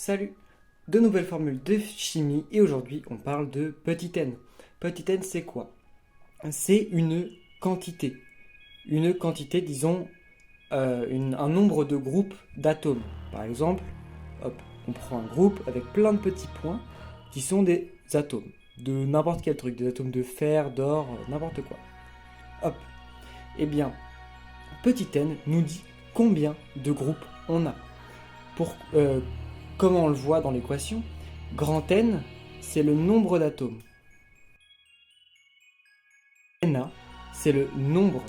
Salut! De nouvelles formules de chimie et aujourd'hui on parle de petit n. Petit n c'est quoi? C'est une quantité. Une quantité, disons, un nombre de groupes d'atomes. Par exemple, hop, on prend un groupe avec plein de petits points qui sont des atomes. De n'importe quel truc, des atomes de fer, d'or, n'importe quoi. Hop, eh bien, petit n nous dit combien de groupes on a. Pour, comment on le voit dans l'équation, grand N, c'est le nombre d'atomes. Na, c'est le nombre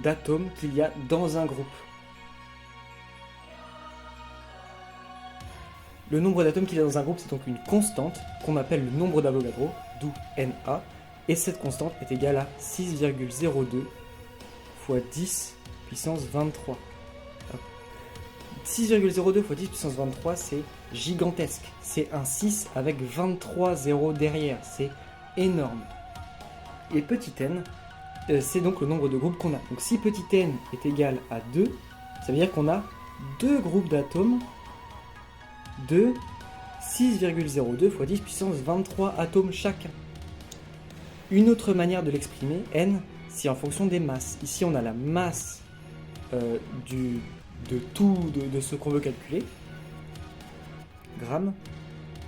d'atomes qu'il y a dans un groupe. Le nombre d'atomes qu'il y a dans un groupe, c'est donc une constante qu'on appelle le nombre d'Avogadro, d'où Na, et cette constante est égale à 6,02 fois 10 puissance 23. 6,02 fois 10 puissance 23, c'est gigantesque. C'est un 6 avec 23 zéros derrière. C'est énorme. Et petit n, c'est donc le nombre de groupes qu'on a. Donc si petit n est égal à 2, ça veut dire qu'on a deux groupes d'atomes de 6,02 fois 10 puissance 23 atomes chacun. Une autre manière de l'exprimer, n, c'est en fonction des masses. Ici, on a la masse de ce qu'on veut calculer, grammes,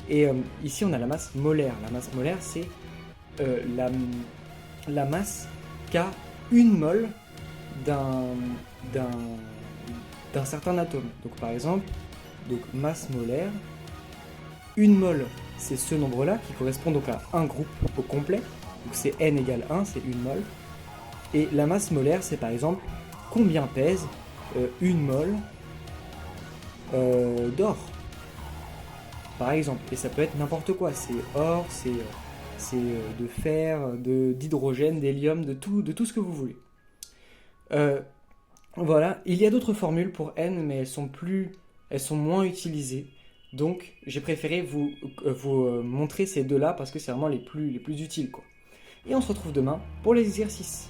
et ici on a la masse molaire. La masse molaire, c'est la masse qu'a une mole d'un certain atome. Donc par exemple, masse molaire, une mole, c'est ce nombre-là qui correspond donc à un groupe au complet. Donc c'est n égale 1, c'est une mole. Et la masse molaire, c'est par exemple combien pèse une mole d'or, par exemple. Et ça peut être n'importe quoi. C'est or, c'est de fer, d'hydrogène, d'hélium, de tout ce que vous voulez. Voilà. Il y a d'autres formules pour n, mais elles sont moins utilisées. Donc, j'ai préféré vous montrer ces deux-là parce que c'est vraiment les plus utiles, quoi. Et on se retrouve demain pour les exercices.